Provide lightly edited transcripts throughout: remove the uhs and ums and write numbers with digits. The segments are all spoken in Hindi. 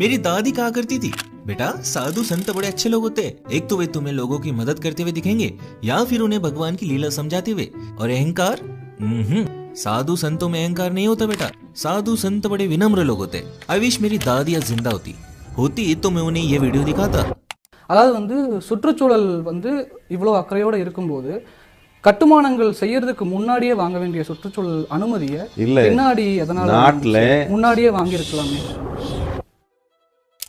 मेरी दादी कहा करती थी, बेटा साधु संत बड़े अच्छे लोग होते हैं, एक तो वे तुम्हें लोगों की मदद करते हुए दिखेंगे या फिर उन्हें भगवान की लीला समझाते हुए। और अहंकार, साधु संतों में अहंकार नहीं होता बेटा, साधु संत बड़े विनम्र लोग होते। आई विश मेरी दादी आज जिंदा होती तो मैं उन्हें ये वीडियो दिखाता। அதாவது வந்து சுற்றுச்சூழல் வந்து இவ்வளவு அக்கறையோட இருக்கும்போது கட்டுமானங்கள் செய்யறதுக்கு முன்னாடியே வாங்க வேண்டிய சுற்றுச்சூழல் அனுமதியை பின்னாடி அதனால முன்னாடியே வாங்கி இருக்கலாமே।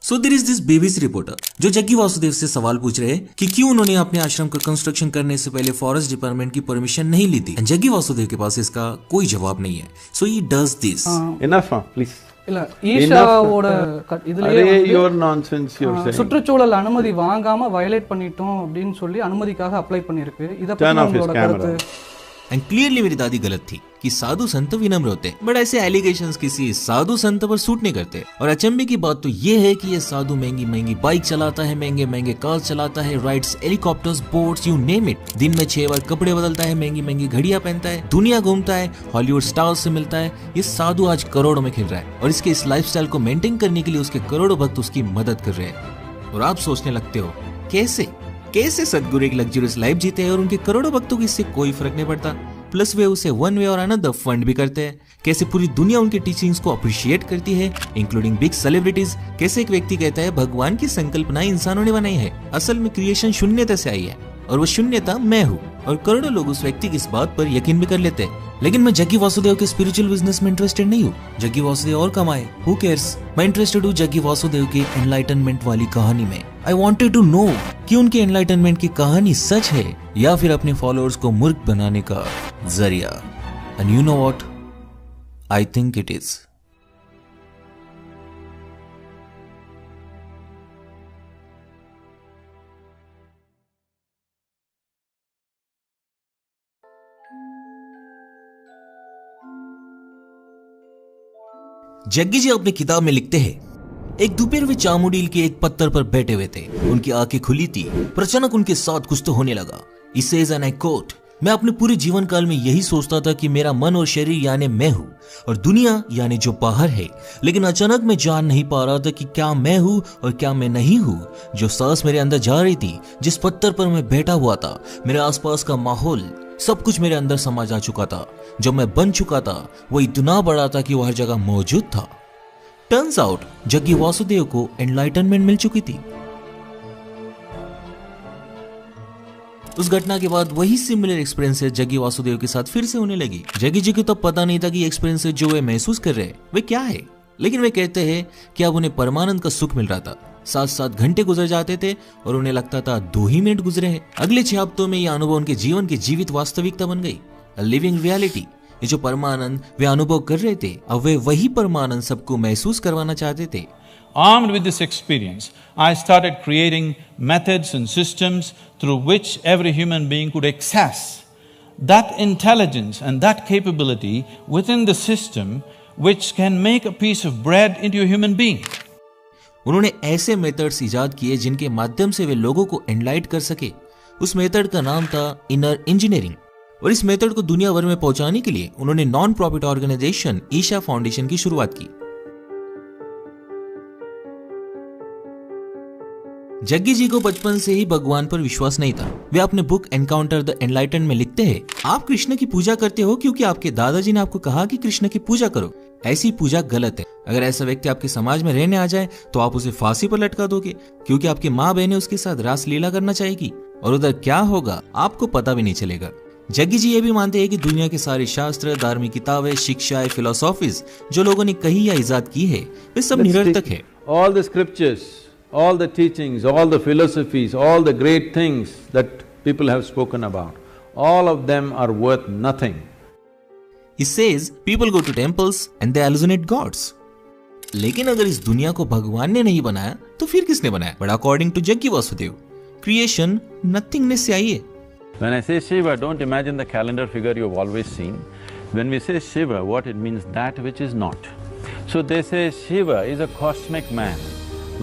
So there is this BBC reporter जो जग्गी वासुदेव से सवाल पूछ रहे हैं कि क्यों उन्होंने अपने आश्रम का कंस्ट्रक्शन करने से पहले फॉरेस्ट डिपार्टमेंट की परमिशन नहीं ली थी। जग्गी वासुदेव के पास इसका कोई जवाब नहीं है। So he does this. Enough, please. இல்ல ஈஷாவோட இதுலயே சுற்றுச்சூழல் அனுமதி வாங்காம வயலேட் பண்ணிட்டோம் அப்படின்னு சொல்லி அனுமதிக்காக அப்ளை பண்ணிருக்கு। இத பத்தி உங்களோட கருத்து? एंड क्लियरली मेरी दादी गलत थी कि साधु संत विनम्र होते, बट ऐसे एलिगेशंस किसी साधु संत पर सूट नहीं करते। और अचंभे की बात तो ये है कि ये साधु महंगी महंगी बाइक चलाता है, महंगे महंगे कार चलाता है, rides helicopters, boats, you name it. दिन में 6 बार कपड़े बदलता है, महंगी महंगी घड़ियां पहनता है, दुनिया घूमता है, हॉलीवुड स्टार्स से मिलता है। ये साधु आज करोड़ों में खेल रहा है और इसके इस लाइफस्टाइल को मेंटेन करने के लिए उसके करोड़ों भक्त उसकी मदद कर रहे हैं। और आप सोचने लगते हो कैसे सदगुरु एक लग्जरियस लाइफ जीते हैं और उनके करोड़ों भक्तों को इससे कोई फर्क नहीं पड़ता, प्लस वे उसे वन वे और अनदर फंड भी करते हैं। कैसे पूरी दुनिया उनके टीचिंग्स को अप्रिशिएट करती है, इंक्लूडिंग बिग सेलिब्रिटीज। कैसे एक व्यक्ति कहता है भगवान की संकल्पना इंसानों ने बनाई है, असल में क्रिएशन शून्यता से आई है और वो शून्यता मैं हूँ। और करोड़ों लोग उस व्यक्ति की इस बात पर यकीन भी कर लेते हैं। लेकिन मैं जग्गी वासुदेव के स्पिरिचुअल बिजनेस में इंटरेस्टेड नहीं हूँ। जग्गी वासुदेव और कमाए, हु केयर्स। मैं इंटरेस्टेड हूँ जग्गी वासुदेव की एनलाइटनमेंट वाली कहानी में। आई वांटेड टू नो कि उनके एनलाइटनमेंट की कहानी सच है या फिर अपने फॉलोअर्स को मूर्ख बनाने का जरिया। And you know what, I think it is. Jaggi ji अपनी किताब में लिखते हैं, एक दोपहर वे चामुंडील के एक पत्थर पर बैठे हुए थे। उनकी आंखें खुली थी, पर अचानक उनके साथ कुछ तो होने लगा। He says and I quote, मैं अपने पूरे जीवन काल में यही सोचता था कि मेरा मन और शरीर यानी मैं हूँ और दुनिया यानी जो बाहर है, लेकिन अचानक मैं जान नहीं पा रहा था कि क्या मैं हूँ और क्या मैं नहीं हूँ। जो सांस मेरे अंदर जा रही थी, जिस पत्थर पर मैं बैठा हुआ था, मेरे आसपास का माहौल, सब कुछ मेरे अंदर समा जा चुका था। जो मैं बन चुका था वो इतना बड़ा था कि वो हर जगह मौजूद था। टर्न्स आउट जग्गी वासुदेव को एनलाइटनमेंट मिल चुकी थी। उस घटना के बाद वही सिमिलर एक्सपीरियंसेस जग्गी वासुदेव के साथ फिर से होने लगी। जग्गी जी को तो पता नहीं था कि एक्सपीरियंसेस जो वे महसूस कर रहे हैं वे क्या है, लेकिन वे कहते हैं कि अब उन्हें परमानंद का सुख मिल रहा था। 7-7 घंटे गुजर जाते थे और उन्हें लगता था 2 ही मिनट गुजरे हैं। अगले 6 हफ्तों में यह अनुभव उनके जीवन की जीवित वास्तविकता बन गई, लिविंग रियलिटी। ये जो परमानंद वे अनुभव कर रहे थे, अब वे वही परमानंद सबको महसूस करवाना चाहते थे। Armed with this experience, I started creating methods and systems through which every human being could access that intelligence and that capability within the system which can make a piece of bread into a human being. उन्होंने ऐसे मेथड्स इजाद किए जिनके माध्यम से वे लोगों को एनलाइट कर सके। उस मेथड का नाम था इनर इंजीनियरिंग और इस मेथड को दुनिया भर में पहुंचाने के लिए उन्होंने non profit organisation Isha Foundation की शुरुआत की। जग्गी जी को बचपन से ही भगवान पर विश्वास नहीं था। वे अपने बुक एनकाउंटर द एनलाइटन में लिखते हैं, आप कृष्ण की पूजा करते हो क्योंकि आपके दादाजी ने आपको कहा कि कृष्ण की पूजा करो। ऐसी पूजा गलत है। अगर ऐसा व्यक्ति आपके समाज में रहने आ जाए तो आप उसे फांसी पर लटका दोगे क्योंकि आपकी माँ बहनें उसके साथ रास लीला करना चाहेगी और उधर क्या होगा आपको पता भी नहीं चलेगा। जग्गी जी ये भी मानते हैं कि दुनिया के सारे शास्त्र, धार्मिक किताबें, शिक्षाएं, फिलोसॉफीज जो लोगों ने कही या इजाद की है वे सब निरर्थक है। All the scriptures, all the teachings, all the philosophies, all the great things that people have spoken about, all of them are worth nothing. He says people go to temples and they hallucinate gods. लेकिन अगर इस दुनिया को भगवान ने नहीं बनाया तो फिर किसने बनाया? But according to Jaggi Vasudev, creation nothingness से आई है। When I say Shiva, don't imagine the calendar figure you've always seen. When we say Shiva, what it means, that which is not. So they say Shiva is a cosmic man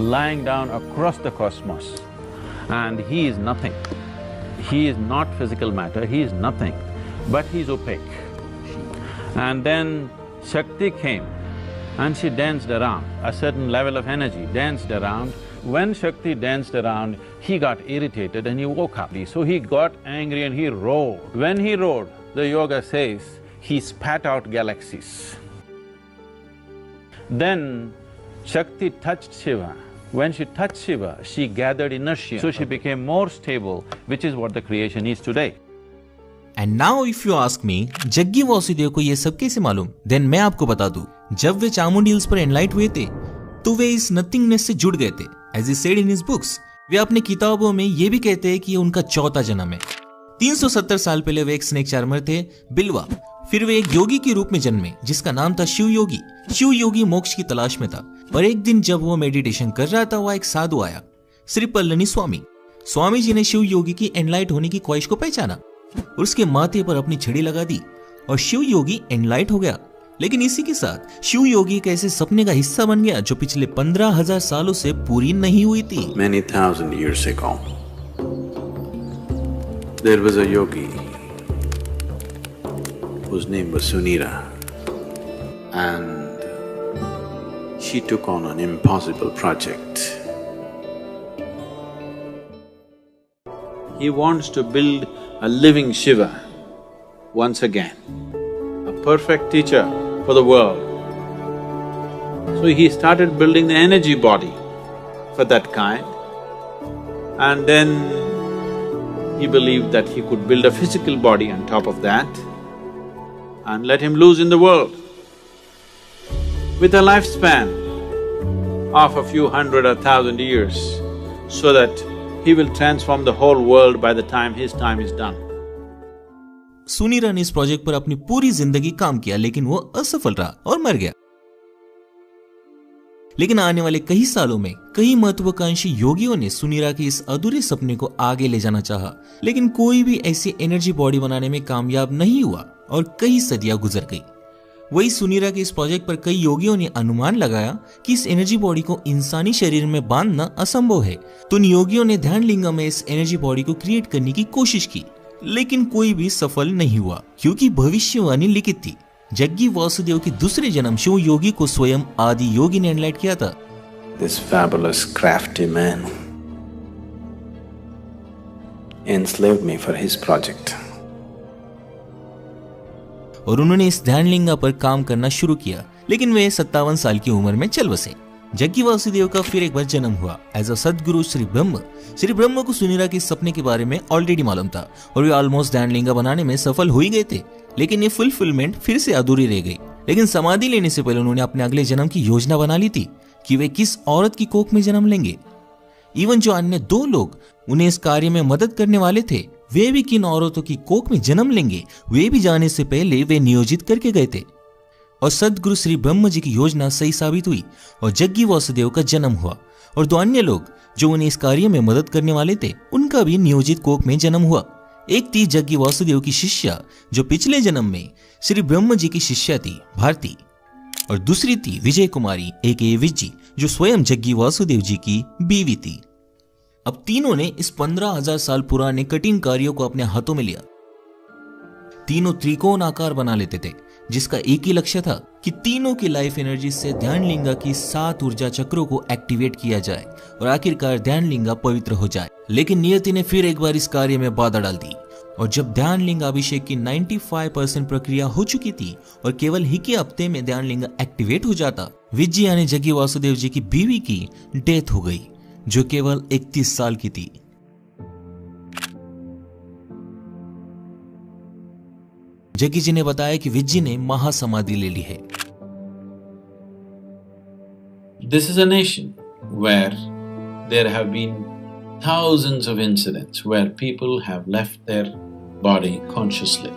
lying down across the cosmos and he is nothing. He is not physical matter, he is nothing, but he is opaque. And then Shakti came and she danced around, a certain level of energy danced around. When Shakti danced around, he got irritated and he woke up. So he got angry and he roared. When he roared, the yoga says, he spat out galaxies. Then Shakti touched Shiva. When she touched Shiva, she gathered inertia, so she became more stable, which is what the creation is today. And now if you ask me, Jaggi Vasudev को ये सब कैसे मालूम? Then मैं आपको बता दूं, जब वे चामुंडी हिल्स पर एनलाइट हुए थे, तो वे इस नथिंगनेस से जुड़ गए थे। As he said in his books, वे अपने किताबों में ये भी कहते हैं कि ये उनका चौथा जन्म है। 370 साल पहले वे एक स्नेक चार्मर थे, बिल्वा। फिर वे एक योगी के रूप में जन्मे, जिसका नाम था शिव योगी। शिव योगी मोक्ष की तलाश में था, पर एक दिन जब वो मेडिटेशन कर रहा था, वह एक साधु आया, श्री पल्लनी स्वामी। स्वामी जी ने शिव योगी की एनलाइट होने की ख्वाहिश को पहचाना और उसके माथे पर अपनी छड़ी लगा दी और शिव योगी एनलाइट हो गया। लेकिन इसी के साथ शिव योगी एक ऐसे सपने का हिस्सा बन गया जो पिछले 15,000 सालों से पूरी नहीं हुई थी। Many thousand years ago, there was a yogi whose name was Sunira, and she took on an impossible project. He wants to build a living Shiva once again, a perfect teacher for the world. So he started building the energy body for that kind, and then he believed that he could build a physical body on top of that and let him loose in the world with a lifespan of a few hundred or thousand years, so that he will transform the whole world by the time his time is done. Sunira ने इस प्रोजेक्ट पर अपनी पूरी जिंदगी काम किया, लेकिन वो असफल रहा और मर गया। लेकिन आने वाले कई सालों में कई महत्वाकांक्षी योगियों ने सुनीरा के इस अधूरे सपने को आगे ले जाना चाहा, लेकिन कोई भी ऐसी एनर्जी बॉडी बनाने में कामयाब नहीं हुआ और कई सदियां गुजर गई। वही सुनीरा के इस प्रोजेक्ट पर कई योगियों ने अनुमान लगाया कि इस एनर्जी बॉडी को इंसानी शरीर में बांधना असंभव है, तो उन योगियों ने ध्यान लिंगा में इस एनर्जी बॉडी को क्रिएट करने की कोशिश की, लेकिन कोई भी सफल नहीं हुआ, क्योंकि भविष्यवाणी लिखित थी। जग्गी वासुदेव के दूसरे जन्म शिव योगी को स्वयं आदि योगी ने एनलाइट किया था। This fabulous crafty man enslaved me for his project. और उन्होंने इस ध्यानलिंगा पर काम करना शुरू किया, लेकिन वे 57 साल की उम्र में चल बसे। जग्गी वासुदेव का फिर एक बार जन्म हुआ एज अ सदगुरु श्री ब्रह्म। श्री ब्रह्म को सुनीरा के सपने के बारे में ऑलरेडी मालूम था और वे ऑलमोस्ट ध्यानलिंगा बनाने में सफल हो ही गए थे, लेकिन ये फुलफिलमेंट फिर से अधूरी रह गई। लेकिन समाधि लेने से पहले उन्होंने अपने अगले जन्म की योजना बना ली थी कि वे किस औरत की कोख में जन्म लेंगे। इवन जो अन्य 2 लोग उन्हें इस कार्य में मदद करने वाले थे, वे भी किन औरतों की कोख में जन्म लेंगे, वे भी जाने से पहले वे नियोजित करके गए थे। और सदगुरु श्री ब्रह्म जी की योजना सही साबित हुई और जग्गी वासुदेव का जन्म हुआ, और 2 अन्य लोग जो उन्हें इस कार्य में मदद करने वाले थे, उनका भी नियोजित कोख में जन्म हुआ। एक थी जग्गी वासुदेव की शिष्या, जो पिछले जन्म में श्री ब्रह्म जी की शिष्या थी, भारती, और दूसरी थी विजय कुमारी एके विज्जी, जो स्वयं जग्गी वासुदेव जी की बीवी थी। अब तीनों ने इस 15,000 साल पुराने कठिन कार्यों को अपने हाथों में लिया। तीनों त्रिकोण आकार बना लेते थे, जिसका एक ही लक्ष्य था कि तीनों की लाइफ एनर्जी से ध्यानलिंगा की 7 ऊर्जा चक्रों को एक्टिवेट किया जाए और आखिरकार ध्यानलिंगा पवित्र हो जाए। लेकिन नियति ने फिर एक बार इस कार्य में बाधा डाल दी, और जब ध्यानलिंगा अभिषेक की 95% प्रक्रिया हो चुकी थी और केवल ही के हफ्ते में ध्यानलिंगा एक्टिवेट हो जाता, विजय यानी जग्गी वासुदेव जी की बीवी की डेथ हो गई, जो केवल 31 साल की थी। जग्गी जी ने बताया कि विज्जी ने महासमाधि ले ली है। This is a nation where there have been thousands of incidents where people have left their body consciously.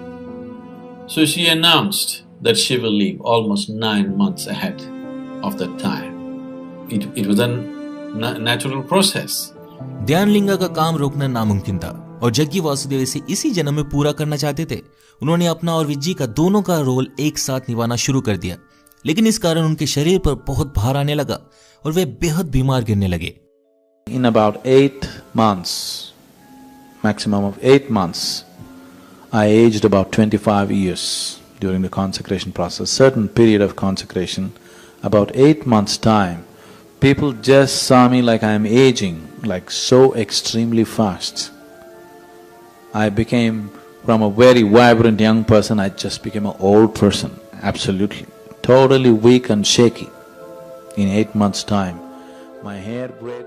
So she announced that she will leave almost 9 months ahead of that time. It was a natural process. ध्यानलिंगा का काम रोकना नामुमकिन था और जग्गी वासुदेव इसे इसी जन्म में पूरा करना चाहते थे। उन्होंने अपना और विज्जी का दोनों का रोल एक साथ निभाना शुरू कर दिया, लेकिन इस कारण उनके शरीर पर बहुत भार आने लगा और वे बेहद बीमार गिरने लगे। In about 8 months, maximum of 8 months, I aged about 25 years during the consecration process. Certain period of consecration, About 8 months' time, people just saw me like I am aging, like so extremely fast. I became, from a very vibrant young person, I just became an old person, absolutely. Totally weak and shaky. In 8 months' time, my hair braid.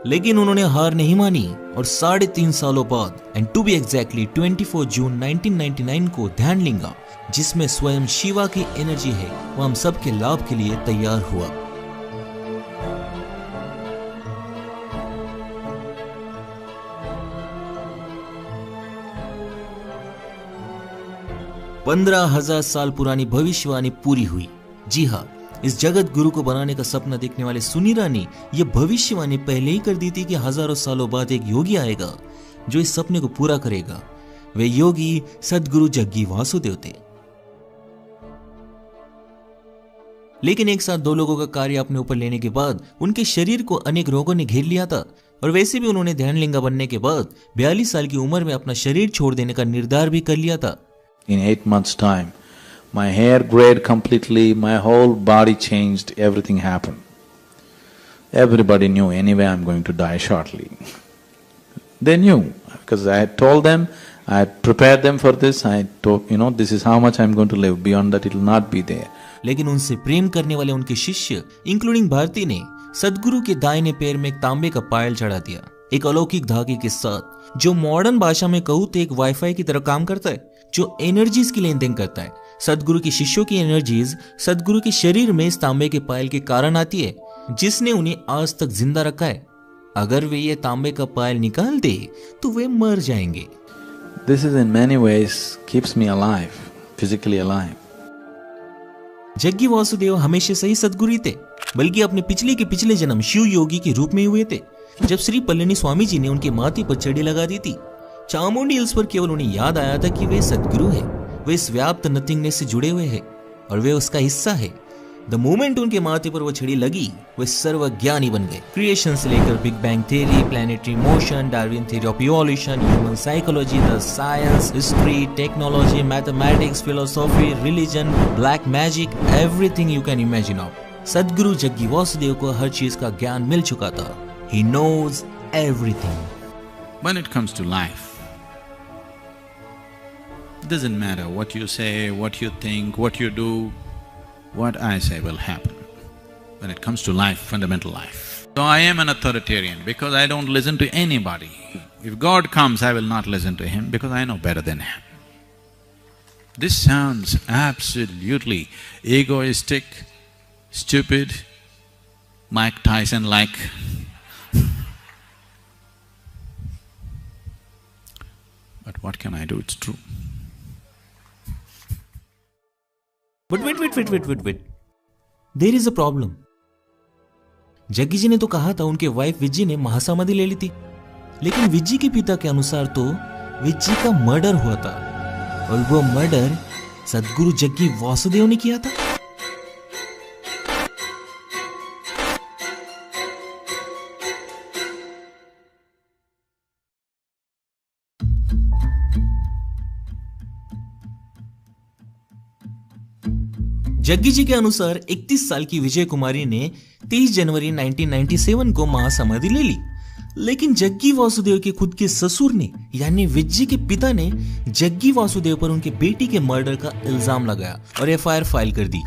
लेकिन उन्होंने हार नहीं मानी और 3.5 सालों बाद एंड टू बी एग्जैक्टली 24 जून 1999 को ध्यानलिंगा, जिसमें स्वयं शिवा की एनर्जी है, वो हम सब के लाभ के लिए तैयार हुआ। पंद्रह 15,000 साल पुरानी भविष्यवाणी पूरी हुई। जी हाँ, इस जगत गुरु को बनाने का सपना देखने वाले सुनीरा ने यह भविष्यवाणी पहले ही कर दी थी कि हजारों सालों बाद एक योगी आएगा जो इस सपने को पूरा करेगा। वे योगी सदगुरु जग्गी वासुदेव थे। लेकिन एक साथ 2 लोगों का कार्य अपने ऊपर लेने के बाद उनके शरीर को अनेक रोगों ने घेर लिया था और वैसे भी उन्होंने ध्यानलिंगा बनने के बाद 42 साल की उम्र में अपना शरीर छोड़ देने का निर्धार भी कर लिया था। In 8 months' time, my hair grayed completely, my whole body changed, everything happened. Everybody knew anyway I'm going to die shortly. They knew, because I had told them, I had prepared them for this, I told, this is how much I'm going to live, beyond that it will not be there. लेकिन उनसे प्रेम करने वाले उनके शिष्य इंक्लूडिंग भारती ने सदगुरु के दाहिने पैर में एक तांबे का पायल चढ़ा दिया, एक अलौकिक धागे के साथ, जो मॉडर्न भाषा में कहूँ तो एक वाईफाई की तरह काम करता है, जो एनर्जीज की लेन देन करता है। सदगुरु के शिष्यों की एनर्जीज सदगुरु के शरीर में इस तांबे के पायल के कारण आती है, जिसने उन्हें आज तक जिंदा रखा है। अगर वे ये तांबे का पायल निकाल दे तो वे मर जाएंगे। This is in many ways keeps me alive, physically alive. Jaggi Vasudev हमेशा से ही सदगुरु थे, बल्कि अपने पिछले के पिछले जन्म शिव योगी के रूप में हुए थे। जब श्री पल्लनी स्वामी जी ने उनके माथे पर छड़ी लगा दी थी, चामुंडी हिल्स पर केवल उन्हें याद आया था कि वे सदगुरु है, वे इस व्याप्त नथिंगनेस से जुड़े हुए हैं और वे उसका हिस्सा है। द मोमेंट उनके माथे पर वो छड़ी लगी, वे सर्वज्ञानी बन गए। क्रिएशन से लेकर big bang theory, planetary motion, Darwin theory of evolution, human psychology, the science, history, technology, mathematics, philosophy, religion, black magic, everything you can imagine of. सदगुरु जग्गी वासुदेव को हर चीज का ज्ञान मिल चुका था। He knows everything. When it comes to life, it doesn't matter what you say, what you think, what you do, what I say will happen. When it comes to life, fundamental life. So I am an authoritarian because I don't listen to anybody. If God comes, I will not listen to him because I know better than him. This sounds absolutely egoistic, stupid, Mike Tyson-like. But what can I do? It's true. But wait. There is a problem. Jaggi जी ने तो कहा था उनके वाइफ विज्जी ने महासमाधि ले ली थी, लेकिन विज्जी के पिता के अनुसार तो विज्जी का मर्डर हुआ था और वो मर्डर सदगुरु जग्गी वासुदेव ने किया था। जग्गी जी के अनुसार 31 साल की विजय कुमारी ने 23 जनवरी 1997 को महासमाधि ले ली, लेकिन जग्गी वासुदेव के खुद के ससुर ने यानी विज्जी के पिता ने जग्गी वासुदेव पर उनके बेटी के मर्डर का इल्जाम लगाया और एफआईआर फाइल कर दी।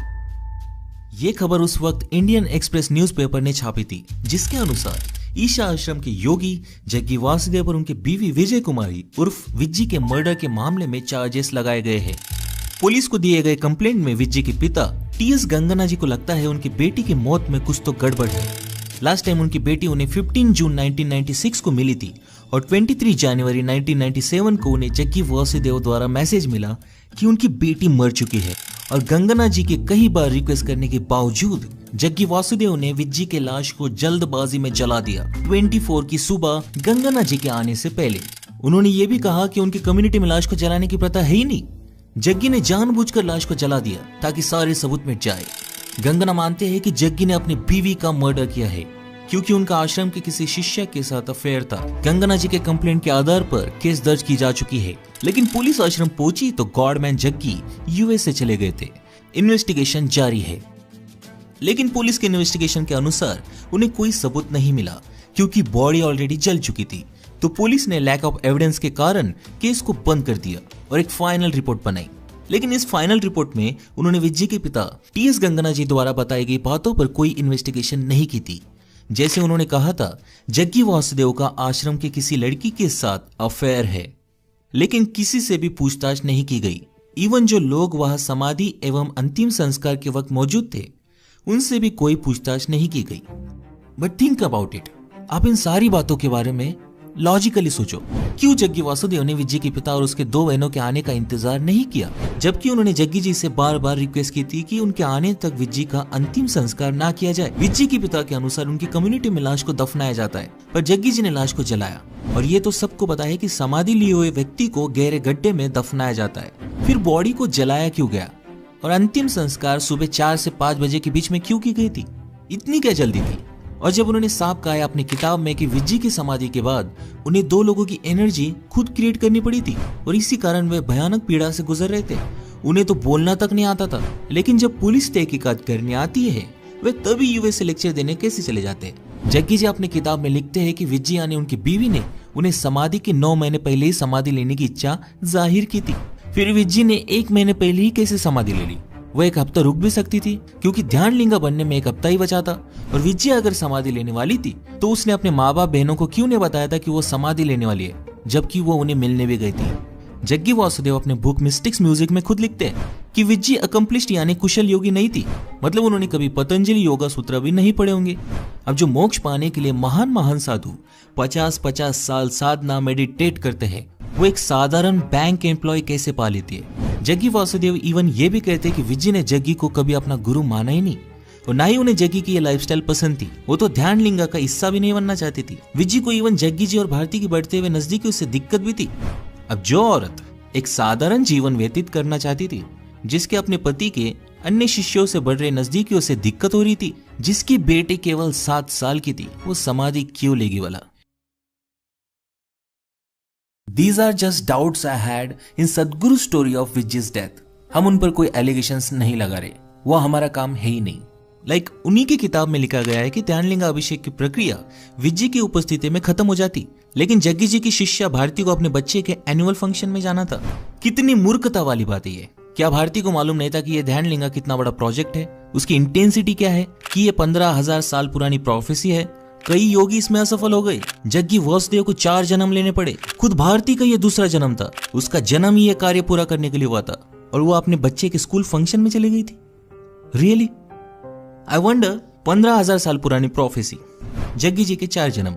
ये खबर उस वक्त इंडियन एक्सप्रेस न्यूज़पेपर ने छापी थी, जिसके अनुसार ईशा आश्रम के योगी जग्गी वासुदेव पर उनके बीवी विजय कुमारी उर्फ विज्जी के मर्डर के मामले में चार्जेस लगाए गए हैं। पुलिस को दिए गए कंप्लेंट में विज्जी के पिता टीएस गंगना जी को लगता है उनकी बेटी की मौत में कुछ तो गड़बड़ है। लास्ट टाइम उनकी बेटी उन्हें 15 जून 1996 को मिली थी और 23 जनवरी 1997 को उन्हें जग्गी वासुदेव द्वारा मैसेज मिला कि उनकी बेटी मर चुकी है और गंगना जी के कई बार रिक्वेस्ट करने के बावजूद जग्गी वासुदेव ने विज्जी के लाश को जल्दबाजी में जला दिया 24 की सुबह गंगना जी के आने से पहले। उन्होंने ये भी कहा कि उनकी कम्युनिटी में लाश को जलाने की प्रथा है ही नहीं। जग्गी ने जानबूझकर लाश को जला दिया ताकि सारे सबूत मिट जाए। गंगना मानते हैं कि जग्गी ने अपनी बीवी का मर्डर किया है क्योंकि उनका आश्रम के किसी शिष्य के साथ अफेयर था। गंगना जी के कंप्लेंट के आधार पर केस दर्ज की जा चुकी है, लेकिन पुलिस आश्रम पहुंची तो गॉडमैन जग्गी यूएस से चले गए थे। इन्वेस्टिगेशन जारी है। लेकिन पुलिस के इन्वेस्टिगेशन के अनुसार उन्हें कोई सबूत नहीं मिला क्योंकि बॉडी ऑलरेडी जल चुकी थी। तो पुलिस ने लैक ऑफ एविडेंस के कारण केस को बंद कर दिया और एक फाइनल रिपोर्ट बनाई। लेकिन इस फाइनल रिपोर्ट में उन्होंने विजय के पिता टी.एस. गंगना जी द्वारा बताई गई बातों पर कोई इन्वेस्टिगेशन नहीं की थी। जैसे उन्होंने कहा था, जग्गी वासुदेव का आश्रम के किसी लड़की के साथ अफेयर है, लेकिन किसी से भी पूछताछ नहीं की गई। इवन जो लोग वहां समाधि एवं अंतिम संस्कार के वक्त मौजूद थे, उनसे भी कोई पूछताछ नहीं की गई। बट थिंक अबाउट इट, आप इन सारी बातों के बारे में लॉजिकली सोचो, क्यों जग्गी वासुदेव ने विजय के पिता और उसके 2 बहनों के आने का इंतजार नहीं किया, जबकि उन्होंने जग्गी जी से बार बार रिक्वेस्ट की थी कि उनके आने तक विजय का अंतिम संस्कार ना किया जाए। विजय के पिता के अनुसार उनकी कम्युनिटी में लाश को दफनाया जाता है, पर जग्गी जी ने लाश को जलाया। और ये तो सबको पता है कि समाधि लिए हुए व्यक्ति को गहरे गड्ढे में दफनाया जाता है। फिर बॉडी को जलाया क्यों गया और अंतिम संस्कार सुबह 4 से 5 बजे के बीच में क्यों की गई थी? इतनी क्या जल्दी थी? और जब उन्होंने साफ कहा है अपनी किताब में कि विजय की समाधि के बाद उन्हें 2 लोगों की एनर्जी खुद क्रिएट करनी पड़ी थी और इसी कारण वे भयानक पीड़ा से गुजर रहे थे। उन्हें तो बोलना तक नहीं आता था, लेकिन जब पुलिस तहकीकात करने आती है वे तभी यूएस से लेक्चर देने कैसे चले जाते हैं। जग्गी जी अपनी किताब में लिखते हैं कि विजय यानी उनकी बीवी ने उन्हें समाधि के 9 महीने पहले ही समाधि लेने की इच्छा जाहिर की थी। फिर विजय ने 1 महीने पहले ही कैसे समाधि ले ली? वो 1 हफ्ता रुक भी सकती थी क्योंकि ध्यान लिंगा बनने में 1 हफ्ता ही बचा था। और विजय अगर समाधि लेने वाली थी तो उसने अपने माँ बाप बहनों को क्यों नहीं बताया था कि वो समाधि लेने वाली है, जबकि वो उन्हें मिलने भी गई थी। जग्गी वासुदेव अपने बुक मिस्टिक्स म्यूजिक में खुद लिखते हैं कि विजय अकम्प्लिश्ड यानी कुशल योगी नहीं थी, मतलब उन्होंने कभी पतंजलि योगा सूत्र भी नहीं पढ़े होंगे। अब जो मोक्ष पाने के लिए महान साधु 50-50 साल साधना मेडिटेट करते हैं, वो एक साधारण बैंक एम्प्लॉय कैसे पा लेती है? जग्गी वासुदेव इवन ये भी कहते हैं कि विजय ने जग्गी को कभी अपना गुरु माना ही नहीं और ना ही उन्हें जग्गी की ये लाइफस्टाइल पसंद थी। वो तो ध्यान लिंगा का हिस्सा भी नहीं बनना चाहती थी। विजय को इवन जग्गी जी और भारती की बढ़ते हुए नजदीकियों से दिक्कत भी थी। अब जो औरत एक साधारण जीवन व्यतीत करना चाहती थी, जिसके अपने पति के अन्य शिष्यों से बढ़ रहे नजदीकियों से दिक्कत हो रही थी, जिसकी बेटी केवल 7 साल की थी, वो समाधि क्यों लेगी वाला? These are just doubts I had in Sadhguru story of Vijay's death. हम उन पर कोई एलिगेशंस नहीं लगा रहे, वो हमारा काम है ही नहीं। उन्हीं की किताब में लिखा गया है कि ध्यानलिंगा अभिषेक की प्रक्रिया विजय की उपस्थिति में खत्म हो जाती, लेकिन जग्गी जी की शिष्या भारती को अपने बच्चे के एनुअल फंक्शन में जाना था। कितनी मूर्खता वाली बात है ये। क्या भारती को मालूम नहीं था कि ये ध्यानलिंगा कितना बड़ा प्रोजेक्ट है, उसकी इंटेंसिटी क्या है, कि ये 15,000 साल पुरानी प्रोफेसी है? कई योगी इसमें असफल हो गए। जग्गी वासुदेव को 4 जन्म लेने पड़े। खुद भारती का ये दूसरा जन्म था। उसका जन्म ही ये कार्य पूरा करने के लिए हुआ था और वो अपने बच्चे के स्कूल फंक्शन में चली गई थी। रियली आई वंडर, 15,000 साल पुरानी प्रोफेसी, जग्गी जी के 4 जन्म,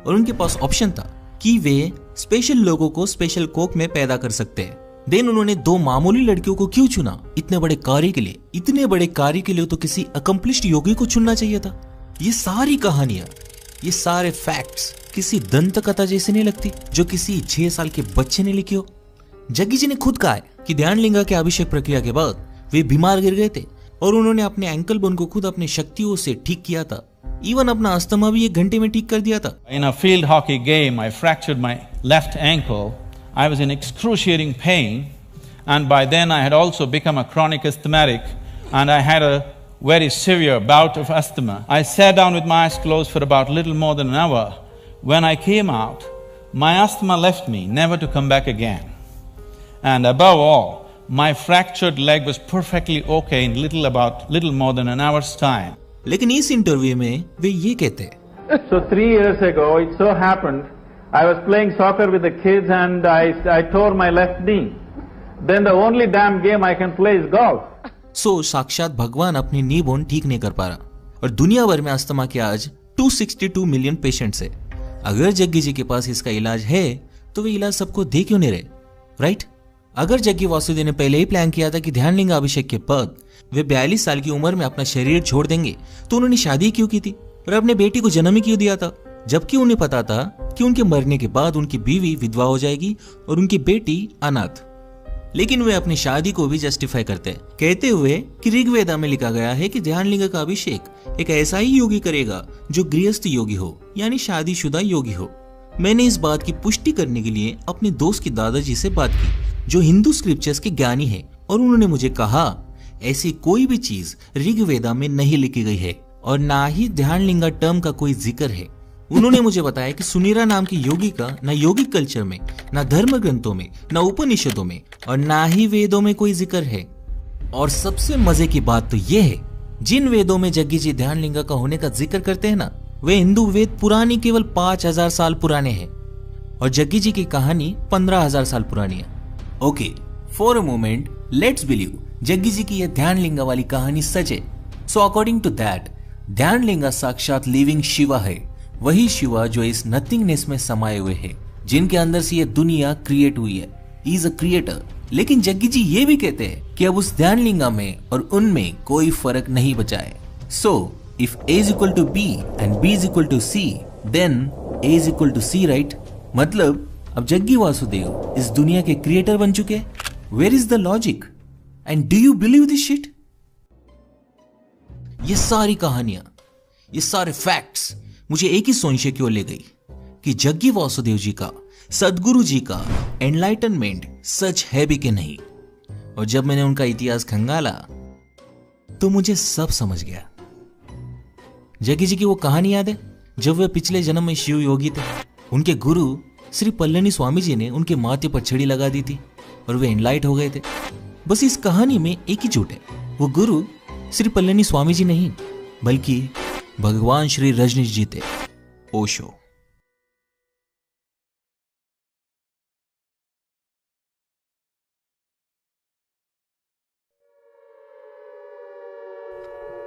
और उनके पास ऑप्शन था कि वे स्पेशल लोगों को स्पेशल कोक में पैदा कर सकते हैं। देन उन्होंने 2 मामूली लड़कियों को क्यों चुना इतने बड़े कार्य के लिए? इतने बड़े कार्य के लिए तो किसी अकम्प्लिश्ड योगी को चुनना चाहिए था। ये सारी कहानियां, ये सारे फैक्ट्स किसी दंत कथा जैसे नहीं लगती जो किसी 6 साल के बच्चे ने लिखी हो। जग्गी जी ने खुद कहा है कि ध्यानलिंगा के अभिषेक प्रक्रिया के बाद वे बीमार गिर गए थे और उन्होंने अपने एंकल बोन को खुद अपनी शक्तियों से ठीक किया था। इवन अपना अस्थमा भी 1 घंटे में ठीक कर दिया था। In a field hockey game, I fractured my left ankle. I was in excruciating pain, and by then I had also become a chronic asthmatic, and I had a very severe bout of asthma. I sat down with my eyes closed for about little more than an hour. When I came out, my asthma left me, never to come back again. And above all, my fractured leg was perfectly okay in little more than an hour's time. लेकिन इस इंटरव्यू में वे ये कहते हैं, So 3 years ago, it so happened, I was playing soccer with the kids and I tore my left knee. Then the only damn game I can play is golf. साक्षात भगवान अपनी नी बोन ठीक नहीं कर पा रहा और दुनिया भर में अस्थमा के आज 262 मिलियन पेशेंट्स है। अगर जग्गी जी के पास इसका इलाज है तो वे इलाज सबको दे क्यों नहीं रहे, राइट? अगर जग्गी वासुदेव ने पहले ही प्लान किया था कि ध्यानलिंगा अभिषेक के बाद वे 42 साल की उम्र में अपना शरीर छोड़ देंगे, तो उन्होंने शादी क्यों की थी और अपने बेटी को जन्म ही क्यों दिया था, जबकि उन्हें पता था कि उनके मरने के बाद उनकी बीवी विधवा हो जाएगी और उनकी बेटी अनाथ। लेकिन वे अपनी शादी को भी जस्टिफाई करते हैं, कहते हुए कि ऋग्वेदा में लिखा गया है कि ध्यानलिंगा का अभिषेक एक ऐसा ही योगी करेगा जो गृहस्थ योगी हो, यानी शादीशुदा योगी हो। मैंने इस बात की पुष्टि करने के लिए अपने दोस्त के दादाजी से बात की, जो हिंदू स्क्रिप्चर्स के ज्ञानी है, और उन्होंने मुझे कहा ऐसी कोई भी चीज ऋग्वेदा में नहीं लिखी गई है और ना ही ध्यानलिंगा टर्म का कोई जिक्र है। उन्होंने मुझे बताया कि सुनीरा नाम की योगी का ना योगिक कल्चर में, ना धर्म ग्रंथों में, ना उपनिषदों में और ना ही वेदों में कोई जिक्र है। और सबसे मजे की बात तो यह है, जिन वेदों में जग्गी जी ध्यानलिंगा का होने का जिक्र करते हैं ना, वे हिंदू वेद पुरानी केवल 5000 साल पुराने हैं और जग्गी जी की कहानी 15000 साल पुरानी है। Okay, for a moment let's believe Jaggi ji की यह ध्यानलिंगा वाली कहानी सच है। So according to that, Dhyanalinga साक्षात लिविंग शिवा है, वही शिवा जो इस नथिंगनेस में समाये हुए है, जिनके अंदर से ये दुनिया क्रिएट हुई है। He is a creator. लेकिन जग्गी जी ये भी कहते हैं कि अब उस ध्यानलिंगा में और उनमें कोई फर्क नहीं बचा है। So if A is equal to B and B is equal to C, then A is equal to C, right? मतलब अब जग्गी वासुदेव इस दुनिया के क्रिएटर बन चुके हैं। Where is the logic? And do you believe this shit? ये सारी कहानियां, ये सारे फैक्ट्स मुझे एक ही संशय की ओर ले गई कि जग्गी वासुदेव जी का, सदगुरु जी का एनलाइटनमेंट सच है भी कि नहीं। और जब मैंने उनका इतिहास खंगाला तो मुझे सब समझ गया। जग्गी जी की वो कहानी याद है जब वे पिछले जन्म में शिव योगी थे। उनके गुरु श्री पल्लनी स्वामी जी ने उनके माथे पर छड़ी लगा दी थी और वे एनलाइट हो गए थे। बस इस कहानी में एक ही झूठ है, वो गुरु श्री पल्लनी स्वामी जी नहीं बल्कि भगवान श्री रजनीश जी थे, ओशो।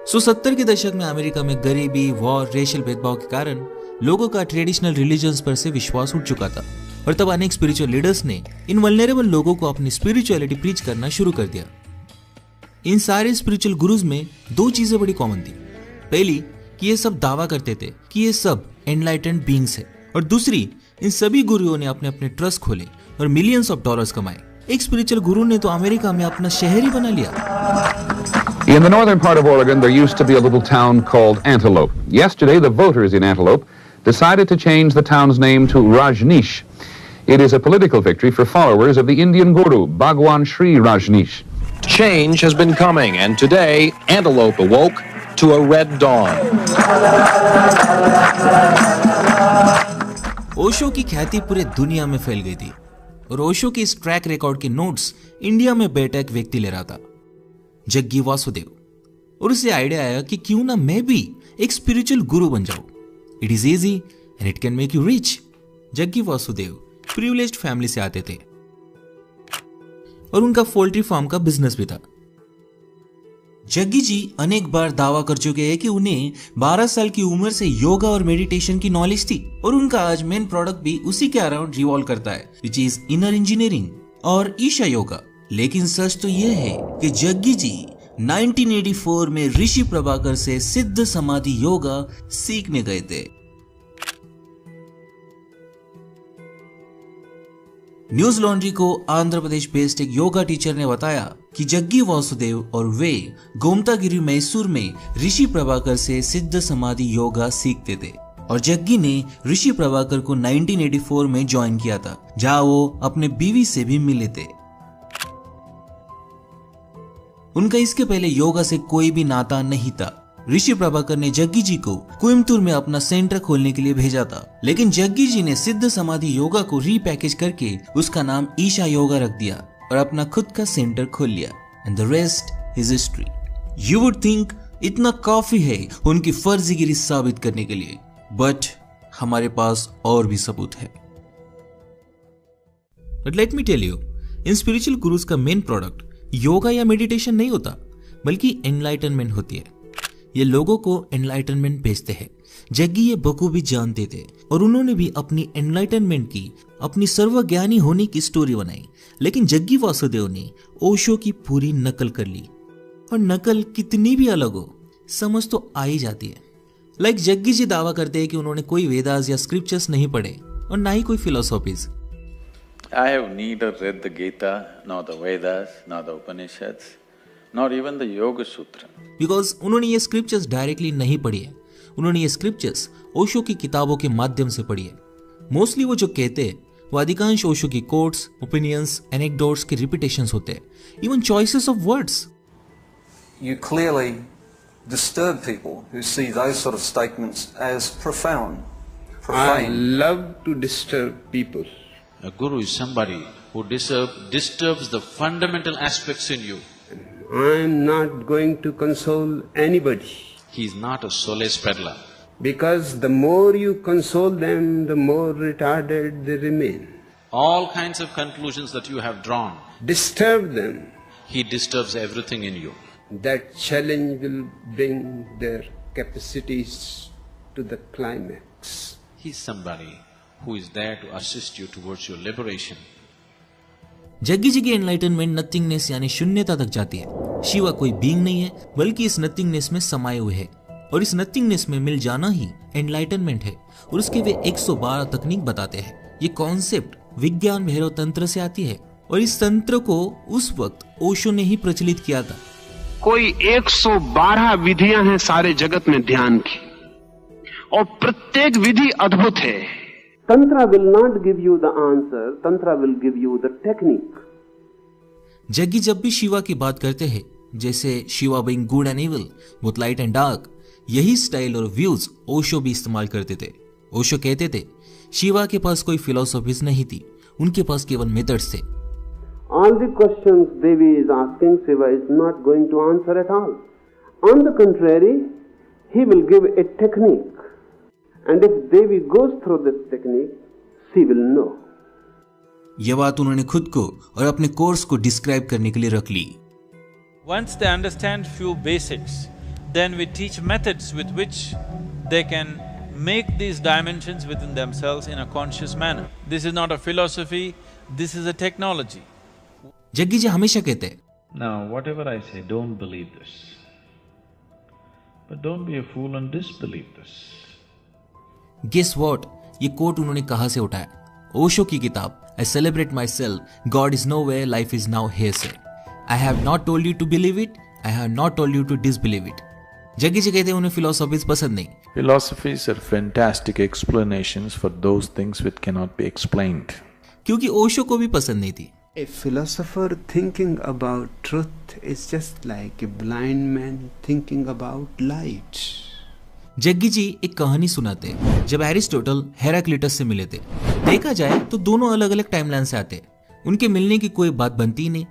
सो 70 के दशक में अमेरिका में गरीबी, वॉर, रेशियल भेदभाव के कारण लोगों का ट्रेडिशनल रिलीजन्स पर से विश्वास उठ चुका था और तब अनेक स्पिरिचुअल लीडर्स ने इन वल्नरेबल लोगों को अपनी स्पिरिचुअलिटी प्रीच करना शुरू कर दिया। इन सारे स्पिरिचुअल गुरुज में दो चीजें बड़ी कॉमन थी। पहली कि ये सब दावा करते थे कि ये सब एनलाइटेंड बीइंग्स है, और दूसरी, इन सभी गुरुओं ने अपने अपने ट्रस्ट खोले और मिलियंस ऑफ डॉलर्स कमाए। एक स्पिरिचुअल गुरु ने तो अमेरिका में अपना शहर ही बना लिया। In the northern part of Oregon, there used to be a little town called Antelope. Yesterday, the voters in Antelope decided to change the town's name to Rajneesh. It is a political victory for followers of the Indian guru, Bhagwan Sri Rajneesh. Change has been coming, and today, Antelope awoke to a red dawn. Osho की ख्याति पूरे दुनिया में फैल गई थी और ओशो के इस ट्रैक रिकॉर्ड के नोट्स इंडिया में बैठा एक व्यक्ति ले रहा था, जग्गी वासुदेव। और उसे आइडिया आया कि क्यों ना मैं भी एक स्पिरिचुअल गुरु बन जाऊं। It is easy and it can make you rich. Jaggi Vasudev privileged family से आते थे और उनका पोल्ट्री फार्म का बिजनेस भी था। जग्गी जी अनेक बार दावा कर चुके हैं कि उन्हें 12 साल की उम्र से योगा और मेडिटेशन की नॉलेज थी और उनका आज मेन प्रोडक्ट भी उसी के अराउंड रिवॉल्व करता है, विच इज इनर इंजीनियरिंग और ईशा योगा। लेकिन सच तो यह है कि जग्गी जी 1984 में ऋषि प्रभाकर से सिद्ध समाधि योगा सीखने गए थे। न्यूज लॉन्ड्री को आंध्र प्रदेश बेस्ड एक योगा टीचर ने बताया कि जग्गी वासुदेव और वे गोमतागिरी मैसूर में ऋषि प्रभाकर से सिद्ध समाधि योगा सीखते थे और जग्गी ने ऋषि प्रभाकर को 1984 में ज्वाइन किया था, जहां वो अपने बीवी से भी मिले थे। उनका इसके पहले योगा से कोई भी नाता नहीं था। ऋषि प्रभाकर ने जग्गी जी को कोयम्बतूर में अपना सेंटर खोलने के लिए भेजा था, लेकिन जग्गी जी ने सिद्ध समाधि योगा को रीपैकेज करके उसका नाम ईशा योगा रख दिया और अपना खुद का सेंटर खोल लिया। And the rest is history. You would think इतना काफी है उनकी फर्जीगिरी साबित करने के लिए, बट हमारे पास और भी सबूत है। But let me tell you, इन स्पिरिचुअल गुरुज का मेन प्रोडक्ट योगा या मेडिटेशन नहीं होता, बल्कि एनलाइटनमेंट होती है। ये लोगों को एनलाइटनमेंट भेजते हैं। जग्गी ये बखूबी जानते थे और उन्होंने भी अपनी एनलाइटनमेंट की, अपनी सर्वज्ञानी होने की स्टोरी बनाई। लेकिन जग्गी वासुदेव ने ओशो की पूरी नकल कर ली, और नकल कितनी भी अलग हो, समझ तो आ ही जाती है। लाइक जग्गी जी दावा करते हैं कि उन्होंने कोई वेदास या स्क्रिप्चर्स नहीं पढ़े और ना ही कोई philosophies. I have neither read the Gita, nor the Vedas, nor the Upanishads, nor even the Yoga Sutra. Because उन्होंने ये स्क्रिप्चर्स डायरेक्टली नहीं पढ़ी है, उन्होंने ये स्क्रिप्चर्स ओशो की किताबों के माध्यम से पढ़ी है। मोस्टली वो जो कहते हैं वो अधिकांश ओशो की कोट्स, ओपिनियंस, एनेक्डोट्स के रिपीटेशंस होते हैं, even choices of words. you clearly disturb people who see those sort of statements as profane. I love to disturb people. A guru is somebody who disturbs the fundamental aspects in you. I am not going to console anybody. He is not a solace peddler. Because the more you console them, the more retarded they remain. All kinds of conclusions that you have drawn, Disturb them. he disturbs everything in you. That challenge will bring their capacities to the climax. He is somebody who is there to assist you towards your liberation. Jaggi ji की एनलाइटनमेंट नथिंगनेस यानी शून्यता तक जाती है। शिवा कोई बीइंग नहीं है, बल्कि इस नथिंगनेस में समाये हुए है और इस नथिंगनेस में मिल जाना ही एनलाइटनमेंट है। और उसके वे 112 तकनीक बताते हैं। ये कॉन्सेप्ट विज्ञान भैरव तंत्र से आती है और इस तंत्र को उस वक्त ओशो ने ही प्रचलित किया था। कोई 112 विधियां हैं सारे जगत में ध्यान की, और प्रत्येक विधि अद्भुत है। Tantra will not give you the answer, Tantra will give you the technique. Jaggi जब भी शिवा की बात करते हैं, जैसे Shiva being good and evil, both light and dark, यही स्टाइल और व्यूज ओशो भी इस्तेमाल करते थे। ओशो कहते थे शिवा के पास कोई फिलोसॉफीज नहीं थी, उनके पास केवल मेथड्स थे। All the questions Devi is asking, Shiva is not going to answer at all. On the contrary, he will give a technique. And if Devi goes through this technique, she will know. यह बात उन्होंने खुद को और अपने कोर्स को डिस्क्राइब करने के लिए रख ली। Once they understand few basics, then we teach methods with which they can make these dimensions within themselves in a conscious manner. This is not a philosophy, this is a technology. Jaggi जी हमेशा कहते हैं, Now, whatever I say, don't believe this. But don't be a fool and disbelieve this. Guess what, ये कोट उन्होंने कहां से उठाया? ओशो की किताब I celebrate myself, God is nowhere, life is now here से। I have not told you to believe it, I have not told you to disbelieve it. Jaggi ji कहते हैं उन्हें फिलोसॉफीज पसंद नहीं। Philosophies are fantastic explanations for those things which cannot be explained. क्योंकि ओशो को भी पसंद नहीं थी। A philosopher thinking about truth is just like a blind man thinking about light. Jaggi जी एक कहानी सुनाते हैं। जब एरिस्टोटल हेराक्लिटस से मिले थे, देखा जाए तो दोनों अलग अलग टाइमलाइन से आते, उनके मिलने की कोई बात बनती ही नहीं।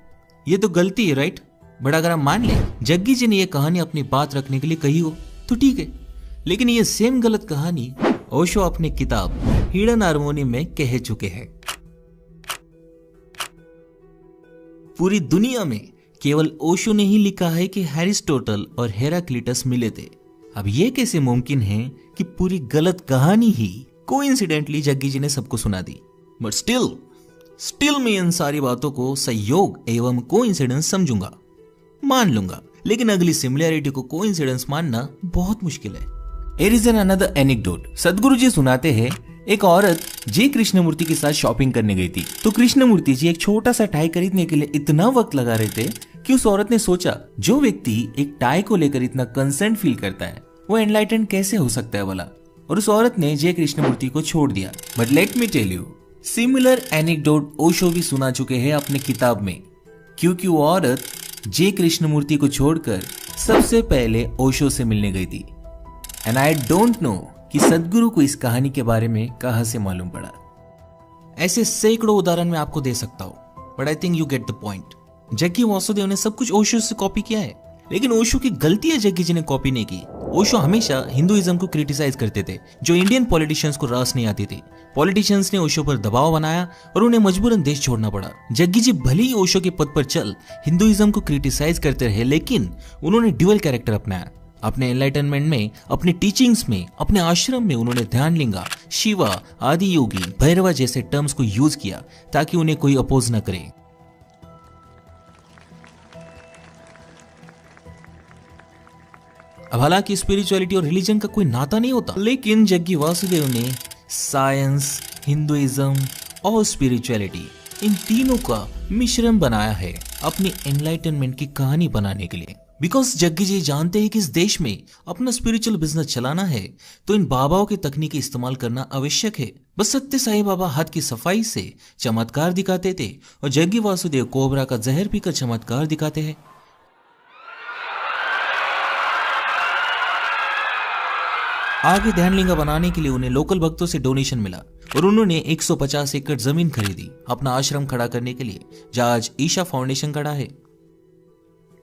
ये तो गलती है, राइट? बट अगर हम मान लें जग्गी जी ने ये कहानी अपनी बात रखने के लिए कही हो तो ठीक है, लेकिन ये सेम गलत कहानी ओशो अपनी किताब हिडन हार्मोनी में कह चुके हैं। पूरी दुनिया में केवल ओशो ने ही लिखा है कि एरिस्टोटल और हेराक्लिटस मिले थे। अब यह कैसे मुमकिन है कि पूरी गलत कहानी ही कोइंसिडेंटली जग्गी जी ने सबको सुना दी? बट स्टिल मैं इन सारी बातों को संयोग एवं कोइंसिडेंस समझूंगा, मान लूंगा, लेकिन अगली सिमिलैरिटी को कोइंसिडेंस मानना बहुत मुश्किल है। Here is another anecdote. सदगुरु जी सुनाते हैं, एक औरत जे कृष्णमूर्ति के साथ शॉपिंग करने गई थी, तो कृष्णमूर्ति जी एक छोटा सा टाई खरीदने के लिए इतना वक्त लगा रहे थे कि उस औरत ने सोचा, जो व्यक्ति एक टाई को लेकर इतना कंसर्न फील करता है वो एनलाइटन कैसे हो सकता है भला, और उस औरत ने जे कृष्णमूर्ति को छोड़ दिया। But let me tell you, similar anecdote Osho भी सुना चुके हैं अपने किताब में, क्योंकि वो औरत जे कृष्णमूर्ति को छोड़कर सबसे पहले ओशो से मिलने गई थी। एंड आई डोंट नो कि सदगुरु को इस कहानी के बारे में कहां से मालूम पड़ा। ऐसे सैकड़ों उदाहरण मैं आपको दे सकता हूं, but I think you get the point. Jaggi Vasudev ने सब कुछ ओशो से कॉपी किया है, लेकिन ओशो की गलती है जग्गी जी ने कॉपी नहीं की। ओशो हमेशा हिंदुइज्म को क्रिटिसाइज करते थे, जो इंडियन पॉलिटिशियंस को रास नहीं आती थी। पॉलिटिशियंस ने ओशो पर दबाव बनाया और उन्हें मजबूरन देश छोड़ना पड़ा। जग्गी जी भले ही ओशो के पद पर चल हिंदुइज्म को क्रिटिसाइज करते रहे, लेकिन उन्होंने ड्यूअल कैरेक्टर अपनाया। अपने एनलाइटनमेंट में, अपने टीचिंग्स में, अपने आश्रम में उन्होंने ध्यानलिंगा, शिवा, आदि योगी, भैरवा जैसे टर्म्स को यूज किया ताकि उन्हें कोई अपोज न करे। अब हालांकि स्पिरिचुअलिटी और रिलीजन का कोई नाता नहीं होता, लेकिन जग्गी वासुदेव ने साइंस, हिंदुइज्म और स्पिरिचुअलिटी इन तीनों का मिश्रण बनाया है अपनी एनलाइटनमेंट की कहानी बनाने के लिए। बिकॉज जग्गी जी जानते हैं कि इस देश में अपना स्पिरिचुअल बिजनेस चलाना है तो इन बाबाओं की तकनीकी इस्तेमाल करना आवश्यक है। बस सत्य साई बाबा हाथ की सफाई से चमत्कार दिखाते थे और जग्गी वासुदेव कोबरा का जहर पीकर चमत्कार दिखाते हैं। आगे ध्यानलिंगा बनाने के लिए उन्हें लोकल भक्तों से डोनेशन मिला और उन्होंने 150 एकड़ जमीन खरीदी अपना आश्रम खड़ा करने के लिए, जहां आज ईशा फाउंडेशन खड़ा है।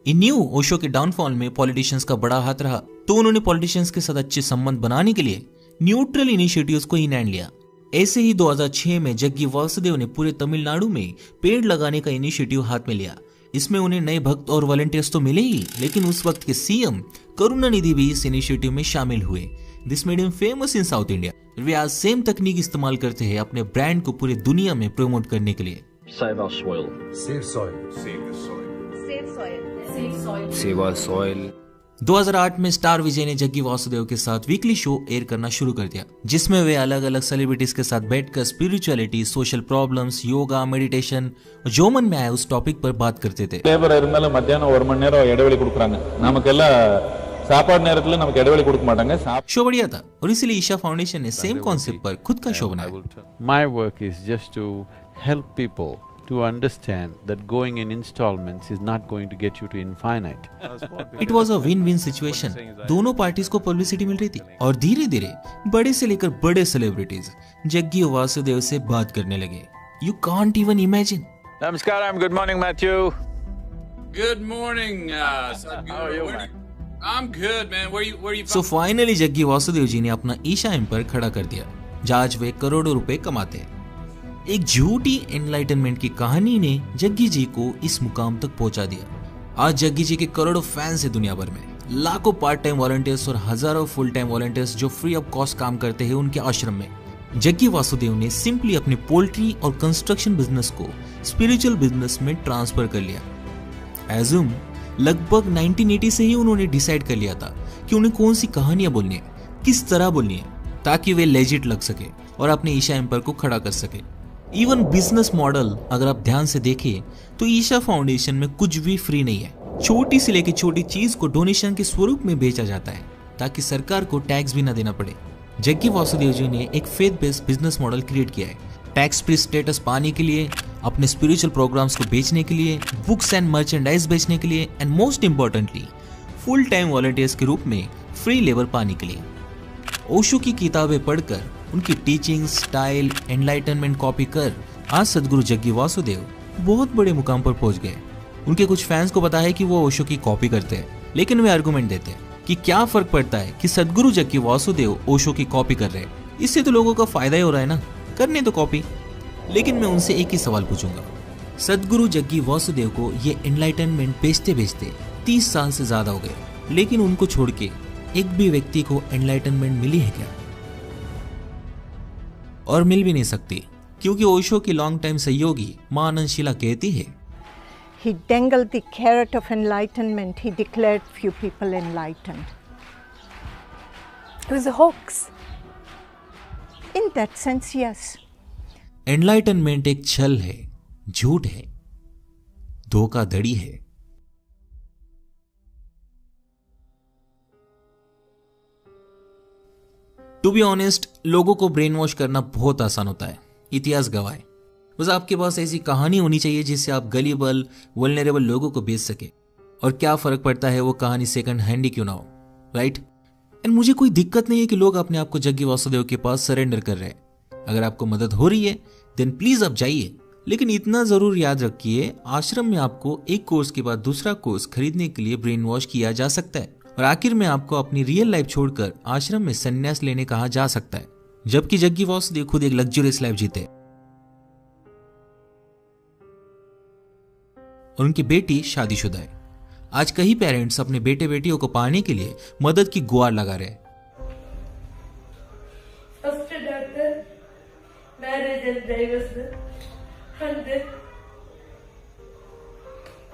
इन न्यू ओशो के डाउनफॉल में पॉलिटिशियंस का बड़ा हाथ रहा, तो उन्होंने पॉलिटिशियंस के साथ अच्छे संबंध बनाने के लिए न्यूट्रल इनिशिएटिव्स को इन हैंड लिया। ऐसे ही 2006 में जग्गी वासुदेव ने पूरे तमिलनाडु में पेड़ लगाने का इनिशिएटिव हाथ में लिया। इसमें उन्हें नए भक्त और वॉलंटियर्स तो मिले ही, लेकिन उस वक्त के सीएम करुणानिधि भी इस इनिशिएटिव में शामिल हुए। This made him famous in South India. वे आज सेम तकनीक इस्तेमाल करते हैं अपने ब्रांड को पूरी दुनिया में प्रमोट करने के लिए। Save our soil. Save soil. Save the soil. Save soil. Save soil. Save our soil. 2008 में स्टार विजय ने जग्गी वासुदेव के साथ वीकली शो एयर करना शुरू कर दिया, जिसमें वे अलग अलग सेलिब्रिटीज के साथ बैठकर spirituality, social problems, yoga, meditation, जो मन में आए उस टॉपिक पर बात करते थे। லேபர் இருந்தாலும் மத்தியானம் 1 மணி நேரம் இடைவெளி கொடுக்கறாங்க, நமக்கெல்லாம் சாப்பாடு நேரத்துல நமக்கு இடைவெளி கொடுக்க மாட்டாங்க। शो बढ़िया था और इसीलिए ईशा फाउंडेशन ने सेम कॉन्सेप्ट पर खुद का शो बनाया। My work is just to help people to understand that going in installments is not going to get you to infinite. It was a win-win situation. दोनों पार्टीज को पब्लिसिटी मिल रही थी और धीरे धीरे बड़े से लेकर बड़े सेलिब्रिटीज जग्गी वासुदेव से बात करने लगे। You can't even imagine. Namaskaram, good morning Matthew. Good morning, Sadhguru. How are you, man? I'm good, man. Where you from? So finally Jaggi Vasudev ji ने अपना ईशा एम्पायर खड़ा कर दिया, जहां आज वे करोड़ों रुपए कमाते हैं। एक झूठी एनलाइटनमेंट की कहानी ने जग्गी जी को इस मुकाम तक पहुंचा दिया। आज जग्गी जी के करोड़ों फैंस हैं दुनिया भर में, लाखों पार्ट टाइम वॉलंटियर्स और हजारों फुल टाइम वॉलंटियर्स जो फ्री ऑफ कॉस्ट काम करते हैं उनके आश्रम में। जग्गी वासुदेव ने सिंपली अपने पोल्ट्री और कंस्ट्रक्शन बिजनेस को स्पिरिचुअल बिजनेस में ट्रांसफर कर लिया। एज्यूम लगभग 1980 से ही उन्होंने डिसाइड कर लिया था कि उन्हें कौन सी कहानियां बोलनी है, किस तरह बोलनी है, ताकि वे लेजिट लग सके और अपने ईशा एम्पायर को खड़ा कर सके। इवन बिजनेस मॉडल अगर आप ध्यान से देखें तो ईशा फाउंडेशन में कुछ भी फ्री नहीं है। छोटी से लेकर छोटी चीज को डोनेशन के स्वरूप में बेचा जाता है ताकि सरकार को टैक्स भी ना देना पड़े। जग्गी वासुदेव जी ने एक faith based business model create किया है, टैक्स फ्री स्टेटस पाने के लिए, अपने स्पिरिचुअल प्रोग्राम्स को बेचने के लिए, बुक्स एंड मर्चेंडाइज बेचने के लिए, and most importantly full time volunteers के रूप में फ्री लेबर पाने के लिए। ओशो की किताबें पढ़कर उनकी टीचिंग स्टाइल एनलाइटनमेंट कॉपी कर आज सदगुरु जग्गी वासुदेव बहुत बड़े मुकाम पर पहुंच गए। उनके कुछ फैंस को पता है कि वो ओशो की कॉपी करते हैं, लेकिन वे आर्गुमेंट देते हैं कि क्या फर्क पड़ता है कि सदगुरु जग्गी वासुदेव ओशो की कॉपी कर रहे हैं, इससे तो लोगों का फायदा ही हो रहा है ना, करने तो कॉपी। लेकिन मैं उनसे एक ही सवाल पूछूंगा, सदगुरु जग्गी वासुदेव को ये एनलाइटनमेंट बेचते बेचते 30 साल से ज्यादा हो गए, लेकिन उनको छोड़ के एक भी व्यक्ति को एनलाइटनमेंट मिली है क्या? और मिल भी नहीं सकती, क्योंकि ओशो की लॉन्ग टाइम सहयोगी मां आनंदशीला कहती है, He dangled the carrot of enlightenment. He declared few people enlightened. It was a hoax. In that sense, yes. Enlightenment एक छल है, झूठ है, धोखाधड़ी है। टू बी ऑनेस्ट, लोगों को ब्रेन वॉश करना बहुत आसान होता है, इतिहास गवाह है। बस आपके पास ऐसी कहानी होनी चाहिए जिससे आप गलीबल वल्नरेबल लोगों को बेच सके। और क्या फर्क पड़ता है वो कहानी सेकंड हैंड ही क्यों ना हो, राइट? एंड मुझे कोई दिक्कत नहीं है कि लोग अपने आप को जग्गी वासुदेव के पास सरेंडर कर रहे हैं। अगर आपको मदद हो रही है देन प्लीज आप जाइए, लेकिन इतना जरूर याद रखिए, आश्रम में आपको एक कोर्स के बाद दूसरा कोर्स खरीदने के लिए ब्रेन वॉश किया जा सकता है और आखिर में आपको अपनी रियल लाइफ छोड़कर आश्रम में संन्यास लेने कहा जा सकता है, जबकि जग्गी वासुदेव खुद एक लग्जरियस लाइफ जीते और उनकी बेटी शादीशुदा है। आज कई पेरेंट्स अपने बेटे बेटियों को पाने के लिए मदद की गुहार लगा रहे हैं। Marriage and divorce, and then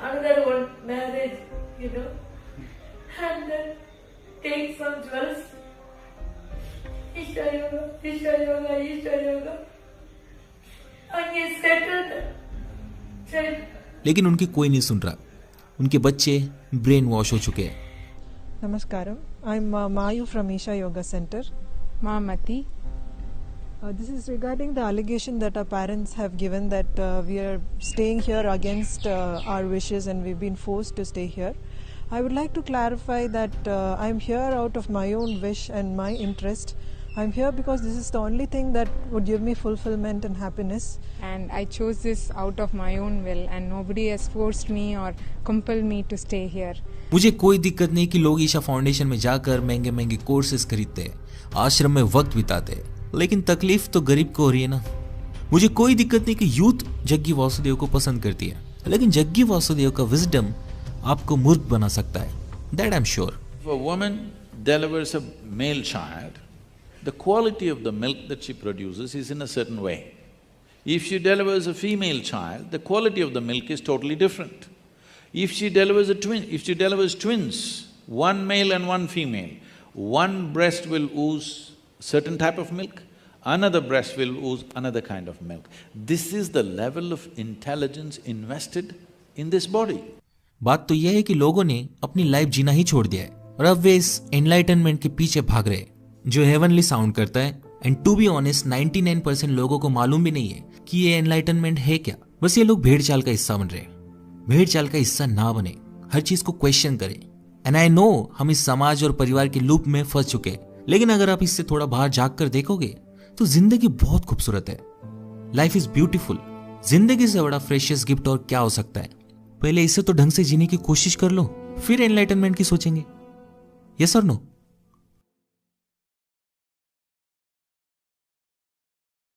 another one marriage, you know, and then take some jewels, Isha yoga, Isha yoga, Isha yoga, and he settled child. लेकिन उनकी कोई नहीं सुन रहा, उनके बच्चे ब्रेन वॉश हो चुके हैं। Namaskaram, I'm Mayu from Isha Yoga Center. Mamati. This is regarding the allegation that our parents have given that we are staying here against our wishes and we've been forced to stay here. I would like to clarify that I'm here out of my own wish and my interest. I'm here because this is the only thing that would give me fulfillment and happiness. And I chose this out of my own will and nobody has forced me or compelled me to stay here. मुझे कोई दिक्कत नहीं कि लोग ईशा फाउंडेशन में जाकर महंगे महंगे कोर्सेज खरीदते, आश्रम में वक्त बिताते, लेकिन तकलीफ तो गरीब को हो रही है ना। मुझे कोई दिक्कत नहीं कि यूथ जग्गी वासुदेव को पसंद करती है, लेकिन जग्गी वासुदेव का विजडम आपको मूर्ख बना सकता है। That I'm sure. If a woman delivers a male child, the quality of the milk that she produces is in a certain way. If she delivers a female child, the quality of the milk is totally different. If she delivers twins, one male and one female, one breast will ooze certain type of milk, another breast will ooze another kind of milk. This is the level of intelligence invested in this body. बात तो यह है कि लोगों ने अपनी लाइफ जीना ही छोड़ दिया है और अब वे इस एनलाइटनमेंट के पीछे भाग रहे हैं जो हेवनली साउंड करता है। एंड टू बी ऑनेस्ट 99% लोगों को मालूम भी नहीं है कि ये एनलाइटनमेंट है क्या। बस ये लोग भेड़ चाल का हिस्सा बन रहे हैं। भेड़ चाल का हिस्सा ना बने, हर चीज को क्वेश्चन करें। एंड आई नो हम इस समाज और परिवार के लूप में फंस चुके हैं, लेकिन अगर आप इससे थोड़ा बाहर जाग कर देखोगे तो जिंदगी बहुत खूबसूरत है। Life is beautiful. जिंदगी से बड़ा प्रेशियस गिफ्ट और क्या हो सकता है। पहले इसे तो ढंग से जीने की कोशिश कर लो, फिर एनलाइटनमेंट की सोचेंगे। यस और नो?